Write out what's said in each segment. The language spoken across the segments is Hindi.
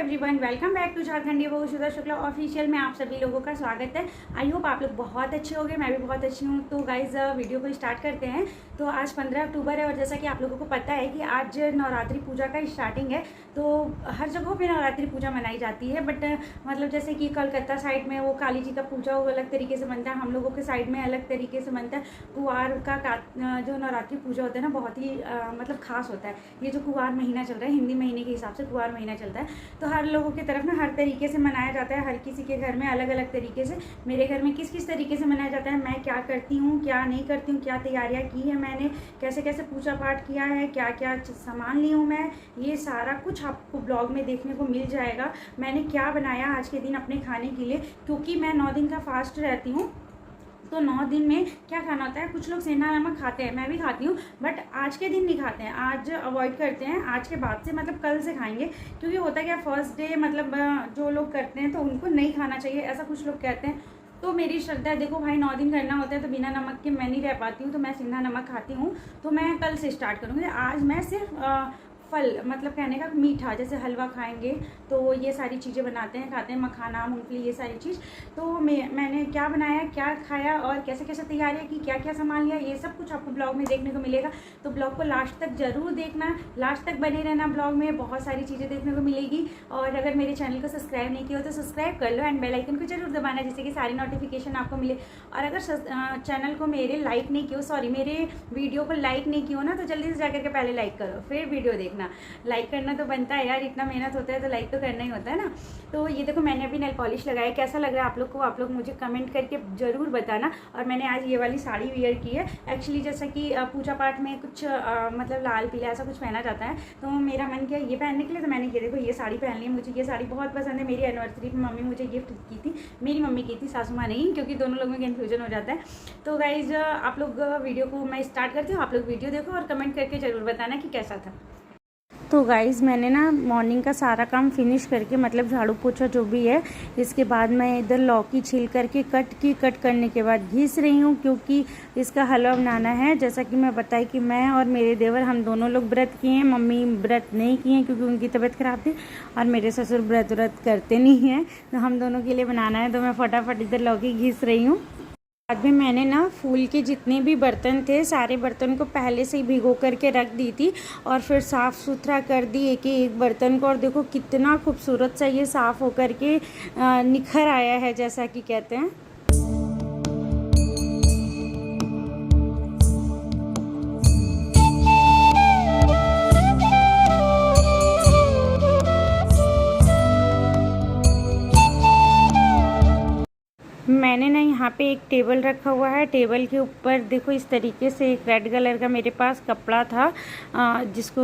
एवरीवन, वेलकम बैक टू झारखंडी वो सुधा शुक्ला ऑफिशियल में आप सभी लोगों का स्वागत है। आई होप आप लोग बहुत अच्छे होंगे, मैं भी बहुत अच्छी हूँ। तो गाइज वीडियो को स्टार्ट करते हैं। तो आज 15 अक्टूबर है और जैसा कि आप लोगों को पता है कि आज नवरात्रि पूजा का स्टार्टिंग है। तो हर जगहों पे नवरात्रि पूजा मनाई जाती है, बट मतलब जैसे कि कलकत्ता साइड में वो काली जी का पूजा वो अलग तरीके से बनता है, हम लोगों के साइड में अलग तरीके से बनता है। कुंवार का जो नवरात्रि पूजा होता है ना, बहुत ही मतलब खास होता है। ये जो कुंवार महीना चल रहा है, हिंदी महीने के हिसाब से कुंवार महीना चलता है, तो हर लोगों की तरफ ना हर तरीके से मनाया जाता है। हर किसी के घर में अलग अलग तरीके से। मेरे घर में किस किस तरीके से मनाया जाता है, मैं क्या करती हूँ क्या नहीं करती हूँ, क्या तैयारियाँ की है मैंने, कैसे कैसे पूजा पाठ किया है, क्या क्या सामान ली हूँ मैं, ये सारा कुछ आपको ब्लॉग में देखने को मिल जाएगा। मैंने क्या बनाया आज के दिन अपने खाने के लिए, क्योंकि मैं 9 दिन का फास्ट रहती हूँ। तो 9 दिन में क्या खाना होता है, कुछ लोग सेंधा नमक खाते हैं, मैं भी खाती हूँ, बट आज के दिन नहीं खाते हैं, आज अवॉइड करते हैं। आज के बाद से मतलब कल से खाएंगे, क्योंकि होता क्या फर्स्ट डे मतलब जो लोग करते हैं तो उनको नहीं खाना चाहिए, ऐसा कुछ लोग कहते हैं। तो मेरी श्रद्धा है, देखो भाई 9 दिन करना होता है तो बिना नमक के मैं नहीं रह पाती हूँ, तो मैं सेंधा नमक खाती हूँ। तो मैं कल से स्टार्ट करूँगी। आज मैं सिर्फ फल मतलब कहने का मीठा, जैसे हलवा खाएंगे, तो ये सारी चीज़ें बनाते हैं, खाते हैं, मखाना मूंगफली ये सारी चीज़। तो मैंने क्या बनाया, क्या खाया और कैसे कैसे तैयारियाँ की, क्या क्या सामान लिया, ये सब कुछ आपको ब्लॉग में देखने को मिलेगा। तो ब्लॉग को लास्ट तक ज़रूर देखना, लास्ट तक बने रहना। ब्लॉग में बहुत सारी चीज़ें देखने को मिलेगी। और अगर मेरे चैनल को सब्सक्राइब नहीं किया हो तो सब्सक्राइब कर लो एंड बेल आइकन को जरूर दबाना, जिससे कि सारी नोटिफिकेशन आपको मिले। और अगर चैनल को मेरे लाइक नहीं किया, सॉरी मेरे वीडियो को लाइक नहीं किया हो ना, तो जल्दी से जाकर के पहले लाइक करो, फिर वीडियो देखना। लाइक करना तो बनता है यार, इतना मेहनत होता है तो लाइक तो करना ही होता है ना। तो ये देखो मैंने अभी नेल पॉलिश लगाया, कैसा लग रहा है आप लोग को, आप लोग मुझे कमेंट करके ज़रूर बताना। और मैंने आज ये वाली साड़ी वेयर की है। एक्चुअली जैसा कि पूजा पाठ में कुछ मतलब लाल पीला ऐसा कुछ पहना जाता है, तो मेरा मन किया ये पहनने के लिए, तो मैंने किया देखो ये साड़ी पहन ली। मुझे ये साड़ी बहुत पसंद है, मेरी एनिवर्सरी पर मम्मी मुझे गिफ्ट की थी, मेरी मम्मी की थी, सासू माँ नहीं, क्योंकि दोनों लोगों में कन्फ्यूजन हो जाता है। तो गाइज आप लोग वीडियो को मैं स्टार्ट करती हूँ, आप लोग वीडियो देखो और कमेंट करके ज़रूर बताना कि कैसा था। तो गाइज़ मैंने ना मॉर्निंग का सारा काम फिनिश करके मतलब झाड़ू पोछा जो भी है, इसके बाद मैं इधर लौकी छील करके कट करने के बाद घिस रही हूँ, क्योंकि इसका हलवा बनाना है। जैसा कि मैं बताई कि मैं और मेरे देवर हम दोनों लोग व्रत किए हैं, मम्मी व्रत नहीं किए हैं क्योंकि उनकी तबीयत ख़राब थी, और मेरे ससुर व्रत करते नहीं हैं, तो हम दोनों के लिए बनाना है। तो मैं फटाफट इधर लौकी घिस रही हूँ। बाद में मैंने ना फूल के जितने भी बर्तन थे सारे बर्तन को पहले से ही भिगो करके रख दी थी, और फिर साफ़ सुथरा कर दी एक बर्तन को। और देखो कितना खूबसूरत सा ये साफ़ होकर के निखर आया है, जैसा कि कहते हैं। मैंने ना यहाँ पे एक टेबल रखा हुआ है, टेबल के ऊपर देखो इस तरीके से एक रेड कलर का मेरे पास कपड़ा था, जिसको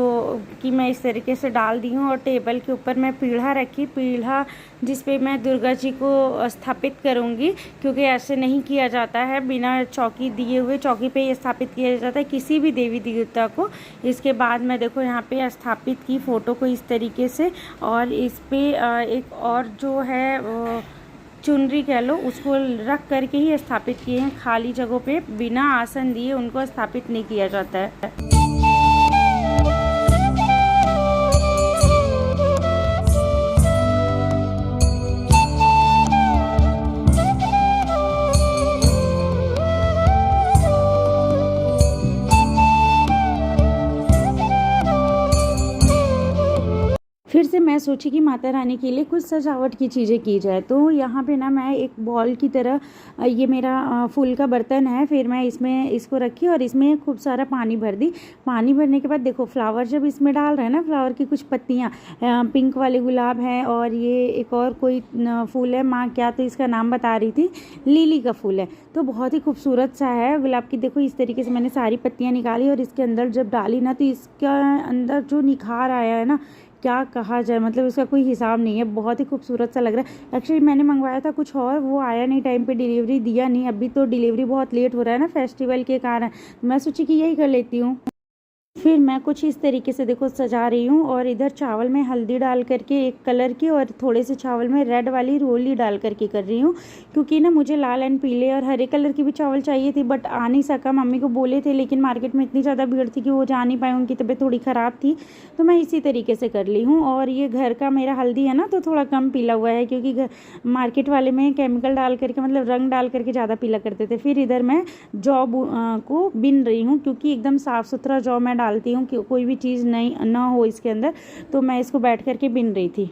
कि मैं इस तरीके से डाल दी हूँ। और टेबल के ऊपर मैं पीढ़ा रखी, पीढ़ा जिस पे मैं दुर्गा जी को स्थापित करूँगी, क्योंकि ऐसे नहीं किया जाता है, बिना चौकी दिए हुए चौकी पे स्थापित किया जाता है किसी भी देवी देवता को। इसके बाद मैं देखो यहाँ पे स्थापित की फ़ोटो को इस तरीके से, और इस पर एक और जो है चुनरी कह लो, उसको रख करके ही स्थापित किए हैं। खाली जगहों पे बिना आसन दिए उनको स्थापित नहीं किया जाता है। फिर से मैं सोची कि माता रानी के लिए कुछ सजावट की चीज़ें की जाए। तो यहाँ पे ना मैं एक बॉल की तरह, ये मेरा फूल का बर्तन है, फिर मैं इसमें इसको रखी और इसमें खूब सारा पानी भर दी। पानी भरने के बाद देखो फ्लावर जब इसमें डाल रहे हैं ना, फ्लावर की कुछ पत्तियाँ, पिंक वाले गुलाब हैं, और ये एक और कोई फूल है, माँ क्या तो इसका नाम बता रही थी, लिली का फूल है। तो बहुत ही खूबसूरत सा है गुलाब की। देखो इस तरीके से मैंने सारी पत्तियाँ निकाली और इसके अंदर जब डाली ना, तो इसका अंदर जो निखार आया है ना, क्या कहा जाए, मतलब इसका कोई हिसाब नहीं है, बहुत ही खूबसूरत सा लग रहा है। एक्चुअली मैंने मंगवाया था कुछ और, वो आया नहीं टाइम पे, डिलीवरी दिया नहीं। अभी तो डिलीवरी बहुत लेट हो रहा है ना फेस्टिवल के कारण, मैं सोची कि यही कर लेती हूँ। फिर मैं कुछ इस तरीके से देखो सजा रही हूँ। और इधर चावल में हल्दी डाल करके एक कलर की और थोड़े से चावल में रेड वाली रोली डाल करके कर रही हूँ, क्योंकि ना मुझे लाल एंड पीले और हरे कलर की भी चावल चाहिए थी, बट आ नहीं सका। मम्मी को बोले थे, लेकिन मार्केट में इतनी ज़्यादा भीड़ थी कि वो जा नहीं पाए, उनकी तबीयत थोड़ी ख़राब थी, तो मैं इसी तरीके से कर ली हूँ। और ये घर का मेरा हल्दी है ना, तो थोड़ा कम पीला हुआ है, क्योंकि मार्केट वाले में केमिकल डाल करके, मतलब रंग डाल करके ज़्यादा पीला करते थे। फिर इधर मैं जौ को बिन रही हूँ, क्योंकि एकदम साफ़ सुथरा जौ मैं डालती हूँ कि कोई भी चीज़ नहीं ना हो इसके अंदर, तो मैं इसको बैठ करके बिन रही थी।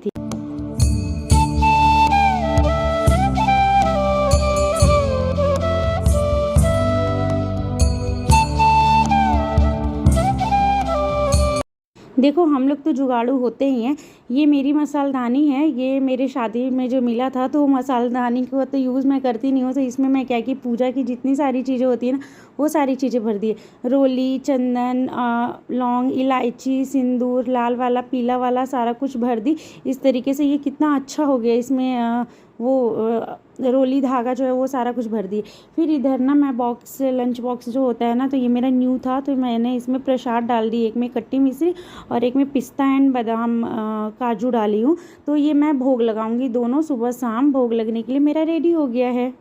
देखो हम लोग तो जुगाड़ू होते ही हैं। ये मेरी मसालदानी है, ये मेरे शादी में जो मिला था, तो मसालदानी को तो यूज़ मैं करती नहीं हूँ, तो इसमें मैं क्या कि पूजा की जितनी सारी चीज़ें होती है ना, वो सारी चीज़ें भर दी है। रोली, चंदन, लौंग, इलायची, सिंदूर, लाल वाला, पीला वाला, सारा कुछ भर दी इस तरीके से। ये कितना अच्छा हो गया, इसमें रोली धागा जो है वो सारा कुछ भर दिए। फिर इधर ना मैं बॉक्स, लंच बॉक्स जो होता है ना, तो ये मेरा न्यू था, तो मैंने इसमें प्रसाद डाल दी। एक में खट्टी मिश्री और एक में पिस्ता एंड बादाम काजू डाली हूँ। तो ये मैं भोग लगाऊंगी, दोनों सुबह शाम भोग लगने के लिए मेरा रेडी हो गया है।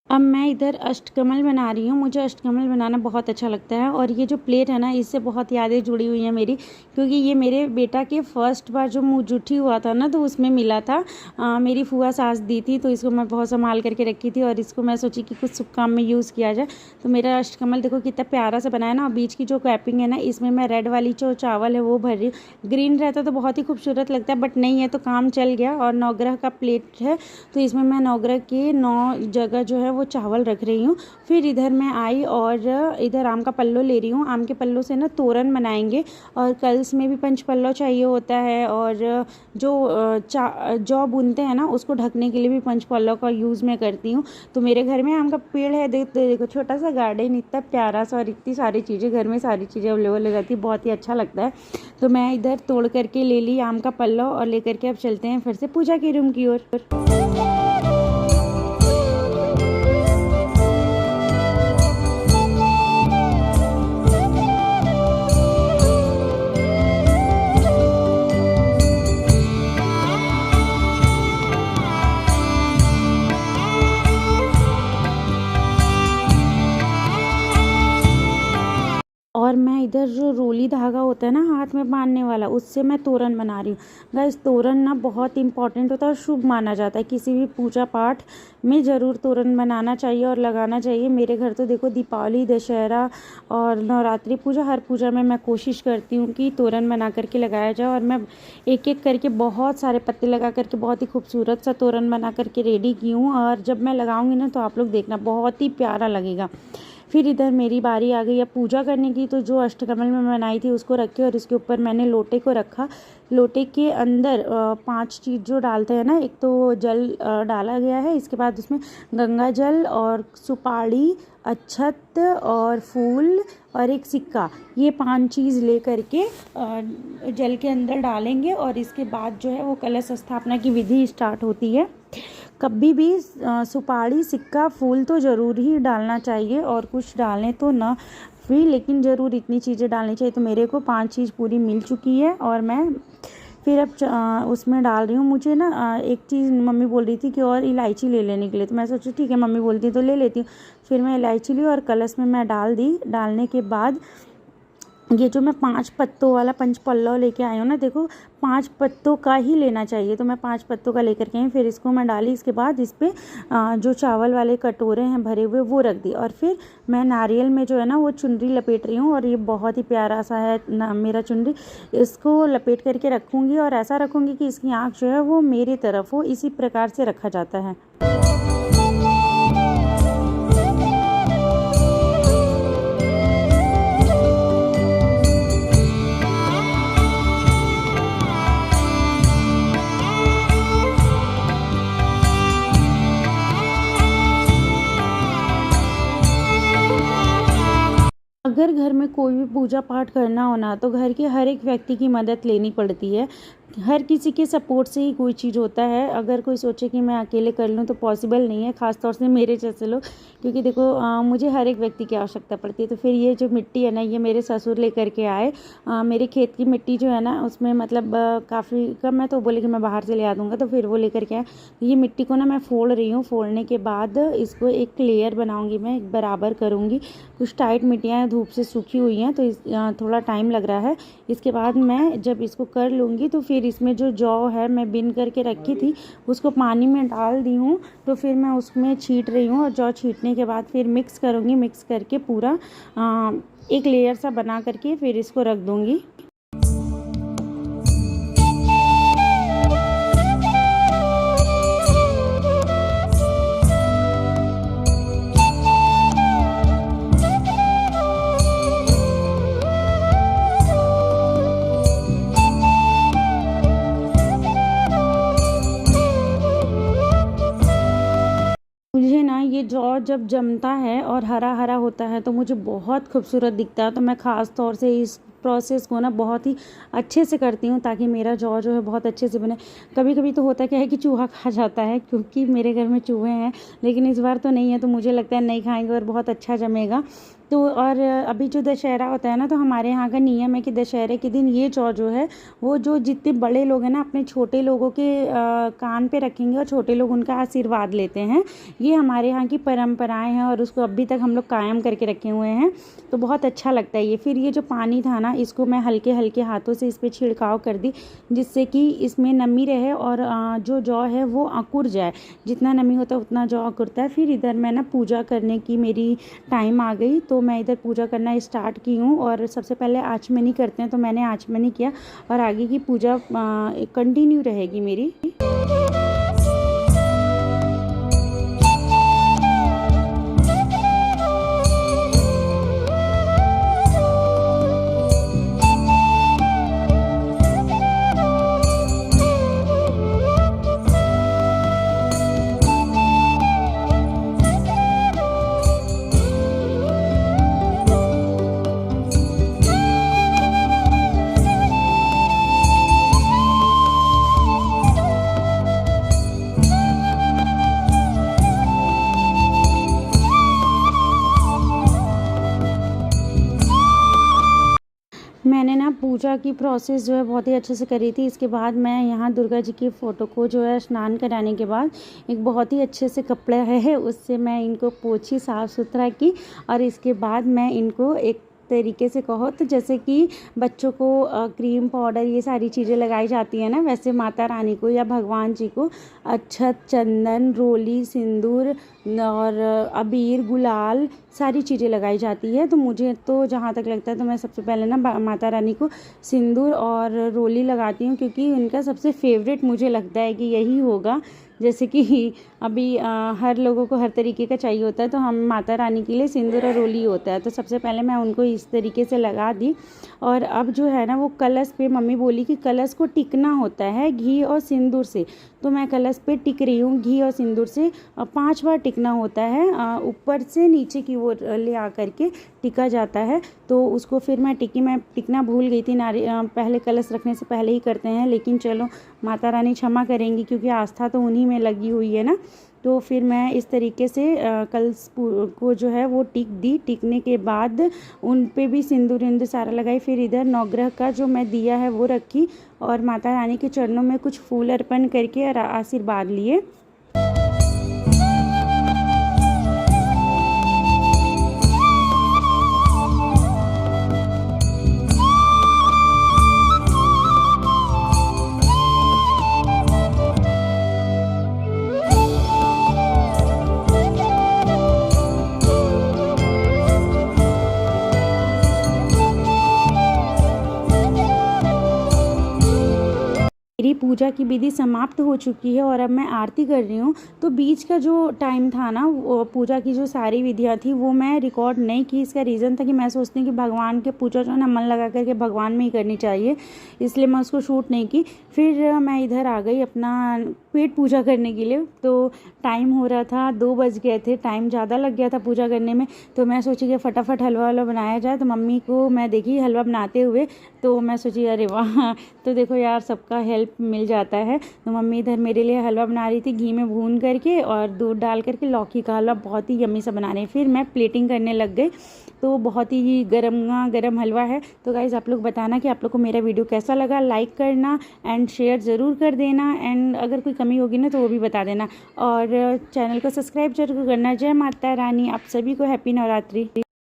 अब मैं इधर अष्टकमल बना रही हूँ। मुझे अष्टकमल बनाना बहुत अच्छा लगता है, और ये जो प्लेट है ना, इससे बहुत यादें जुड़ी हुई हैं मेरी, क्योंकि ये मेरे बेटा के फर्स्ट बार जो मुँह जुठी हुआ था ना, तो उसमें मिला था। मेरी फूआ सास दी थी, तो इसको मैं बहुत संभाल करके रखी थी, और इसको मैं सोची कि कुछ शुभ काम में यूज़ किया जाए। तो मेरा अष्टकमल देखो कितना प्यारा सा बनाया ना। बीच की जो कैपिंग है ना, इसमें मैं रेड वाली जो चावल है वो भर रही हूँ। ग्रीन रहता तो बहुत ही खूबसूरत लगता है, बट नहीं है तो काम चल गया। और नवग्रह का प्लेट है, तो इसमें मैं नवग्रह के 9 जगह जो है वो चावल रख रही हूँ। फिर इधर मैं आई और इधर आम का पल्लो ले रही हूँ। आम के पल्लों से ना तोरण बनाएंगे, और कल्स में भी पंच पल्लो चाहिए होता है, और जो जौ बुनते हैं ना, उसको ढकने के लिए भी पंच पल्लो का यूज़ मैं करती हूँ। तो मेरे घर में आम का पेड़ है, देखो छोटा सा गार्डन, इतना प्यारा सा, और इतनी सारी चीज़ें, घर में सारी चीज़ें अवेलेबल हो जाती है, बहुत ही अच्छा लगता है। तो मैं इधर तोड़ करके ले ली आम का पल्लो, और लेकर के अब चलते हैं फिर से पूजा के रूम की ओर। और मैं इधर जो रोली धागा होता है ना हाथ में बांधने वाला, उससे मैं तोरण बना रही हूँ। गाइस तोरण ना बहुत इंपॉर्टेंट होता है और शुभ माना जाता है। किसी भी पूजा पाठ में ज़रूर तोरण बनाना चाहिए और लगाना चाहिए। मेरे घर तो देखो दीपावली, दशहरा और नवरात्रि पूजा, हर पूजा में मैं कोशिश करती हूँ कि तोरण बना करके लगाया जाए। और मैं एक एक करके बहुत सारे पत्ते लगा करके बहुत ही खूबसूरत सा तोरण बना करके रेडी की हूँ। और जब मैं लगाऊंगी ना, तो आप लोग देखना बहुत ही प्यारा लगेगा। फिर इधर मेरी बारी आ गई अब पूजा करने की। तो जो अष्टकमल में बनाई थी उसको रखी, और इसके ऊपर मैंने लोटे को रखा। लोटे के अंदर 5 चीज़ जो डालते हैं ना, एक तो जल डाला गया है, इसके बाद उसमें गंगा जल और सुपारी, अक्षत और फूल और एक सिक्का, ये 5 चीज़ ले करके जल के अंदर डालेंगे। और इसके बाद जो है वो कलश स्थापना की विधि स्टार्ट होती है। कभी भी सुपारी, सिक्का, फूल तो ज़रूर ही डालना चाहिए, और कुछ डालें तो ना भी, लेकिन ज़रूर इतनी चीज़ें डालनी चाहिए। तो मेरे को 5 चीज़ पूरी मिल चुकी है, और मैं फिर अब उसमें डाल रही हूँ। मुझे ना एक चीज़ मम्मी बोल रही थी कि और इलायची ले लेने के लिए, तो मैं सोची ठीक है मम्मी बोलती है तो ले लेती हूँ। फिर मैं इलायची ली और कलश में मैं डाल दी। डालने के बाद ये जो मैं 5 पत्तों वाला पंच पल्लव लेके आई हूँ ना, देखो 5 पत्तों का ही लेना चाहिए, तो मैं 5 पत्तों का लेकर के आई। फिर इसको मैं डाली, इसके बाद इस पर जो चावल वाले कटोरे हैं भरे हुए वो रख दी। और फिर मैं नारियल में जो है ना वो चुनरी लपेट रही हूँ, और ये बहुत ही प्यारा सा है ना मेरा चुनरी। इसको लपेट करके रखूँगी, और ऐसा रखूँगी कि इसकी आँख जो है वो मेरी तरफ हो, इसी प्रकार से रखा जाता है। कोई भी पूजा पाठ करना हो ना, तो घर के हर एक व्यक्ति की मदद लेनी पड़ती है। हर किसी के सपोर्ट से ही कोई चीज़ होता है। अगर कोई सोचे कि मैं अकेले कर लूँ तो पॉसिबल नहीं है, ख़ास तौर से मेरे जैसे लोग, क्योंकि देखो मुझे हर एक व्यक्ति की आवश्यकता पड़ती है। तो फिर ये जो मिट्टी है ना, ये मेरे ससुर लेकर के आए। मेरे खेत की मिट्टी जो है ना, उसमें मतलब काफ़ी कम है, तो बोले कि मैं बाहर से ले आ दूँगा, तो फिर वो लेकर के आए। तो ये मिट्टी को ना मैं फोड़ रही हूँ। फोड़ने के बाद इसको एक लेयर बनाऊँगी, मैं एक बराबर करूँगी। कुछ टाइट मिट्टियाँ धूप से सूखी हुई हैं, तो थोड़ा टाइम लग रहा है। इसके बाद मैं जब इसको कर लूँगी तो फिर इसमें जो जौ है मैं बिन करके रखी थी, उसको पानी में डाल दी हूँ। तो फिर मैं उसमें छींट रही हूँ, और जौ छींटने के बाद फिर मिक्स करूँगी। मिक्स करके पूरा एक लेयर सा बना करके फिर इसको रख दूँगी। मुझे ना ये जौ जब जमता है और हरा हरा होता है तो मुझे बहुत खूबसूरत दिखता है। तो मैं ख़ास तौर से इस प्रोसेस को ना बहुत ही अच्छे से करती हूँ, ताकि मेरा जौ जो है बहुत अच्छे से बने। कभी कभी तो होता क्या है कि चूहा खा जाता है, क्योंकि मेरे घर में चूहे हैं, लेकिन इस बार तो नहीं है, तो मुझे लगता है नहीं खाएंगे और बहुत अच्छा जमेगा। तो और अभी जो दशहरा होता है ना, तो हमारे यहाँ का नियम है कि दशहरे के दिन ये जौ जो है, वो जो जितने बड़े लोग हैं ना, अपने छोटे लोगों के कान पे रखेंगे और छोटे लोग उनका आशीर्वाद लेते हैं। ये हमारे यहाँ की परंपराएं हैं और उसको अभी तक हम लोग कायम करके रखे हुए हैं। तो बहुत अच्छा लगता है ये। फिर ये जो पानी था ना, इसको मैं हल्के हल्के हाथों से इस पर छिड़काव कर दी, जिससे कि इसमें नमी रहे और जो जौ है वो अंकुर जाए। जितना नमी होता है उतना जौ अंकुरता है। फिर इधर मैं ना पूजा करने की मेरी टाइम आ गई, तो मैं इधर पूजा करना स्टार्ट की हूँ। और सबसे पहले आचमनी करते हैं, तो मैंने आचमनी किया, और आगे की पूजा कंटिन्यू रहेगी मेरी। मैंने ना पूजा की प्रोसेस जो है बहुत ही अच्छे से करी थी। इसके बाद मैं यहाँ दुर्गा जी की फ़ोटो को जो है स्नान कराने के बाद एक बहुत ही अच्छे से कपड़ा है उससे मैं इनको पोंछी, साफ़ सुथरा की। और इसके बाद मैं इनको एक तरीके से कहो तो जैसे कि बच्चों को क्रीम पाउडर ये सारी चीज़ें लगाई जाती है ना, वैसे माता रानी को या भगवान जी को अक्षत, चंदन, रोली, सिंदूर और अबीर, गुलाल सारी चीज़ें लगाई जाती है। तो मुझे तो जहाँ तक लगता है, तो मैं सबसे पहले ना माता रानी को सिंदूर और रोली लगाती हूँ, क्योंकि उनका सबसे फेवरेट मुझे लगता है कि यही होगा। जैसे कि अभी हर लोगों को हर तरीके का चाहिए होता है, तो हम माता रानी के लिए सिंदूर और रोली होता है। तो सबसे पहले मैं उनको इस तरीके से लगा दी। और अब जो है ना, वो कलश पे मम्मी बोली कि कलश को टिकना होता है घी और सिंदूर से। तो मैं कलश पे टिक रही हूँ घी और सिंदूर से। 5 बार टिकना होता है, ऊपर से नीचे की ओर ले आ करके टिका जाता है। तो उसको फिर मैं टिकना भूल गई थी। पहले कलश रखने से पहले ही करते हैं, लेकिन चलो माता रानी क्षमा करेंगी, क्योंकि आस्था तो उन्हीं में लगी हुई है ना। तो फिर मैं इस तरीके से कलश को जो है वो टिक दी। टिकने के बाद उन पे भी सिंदूर सारा लगाई। फिर इधर नवग्रह का जो मैं दिया है वो रखी, और माता रानी के चरणों में कुछ फूल अर्पण करके और आशीर्वाद लिए। मेरी पूजा की विधि समाप्त हो चुकी है और अब मैं आरती कर रही हूँ। तो बीच का जो टाइम था ना, वो पूजा की जो सारी विधियाँ थी वो मैं रिकॉर्ड नहीं की। इसका रीज़न था कि मैं सोचती हूँ कि भगवान के पूजा जो है ना, मन लगा करके भगवान में ही करनी चाहिए, इसलिए मैं उसको शूट नहीं की। फिर मैं इधर आ गई अपना पेट पूजा करने के लिए। तो टाइम हो रहा था, 2 बज गए थे, टाइम ज़्यादा लग गया था पूजा करने में। तो मैं सोची कि फटाफट हलवा वलवा बनाया जाए। तो मम्मी को मैं देखी हलवा बनाते हुए, तो मैं सोची अरे वाह, तो देखो यार सबका हेल्प मिल जाता है। तो मम्मी इधर मेरे लिए हलवा बना रही थी, घी में भून करके और दूध डाल करके। लौकी का हलवा बहुत ही यम्मी सा बना रहे हैं। फिर मैं प्लेटिंग करने लग गई। तो बहुत ही गरम हलवा है। तो गाइज़ आप लोग बताना कि आप लोग को मेरा वीडियो कैसा लगा, लाइक करना एंड शेयर ज़रूर कर देना, एंड अगर कोई कमी होगी ना तो वो भी बता देना, और चैनल को सब्सक्राइब जरूर करना। जय माता रानी, आप सभी को हैप्पी नवरात्रि।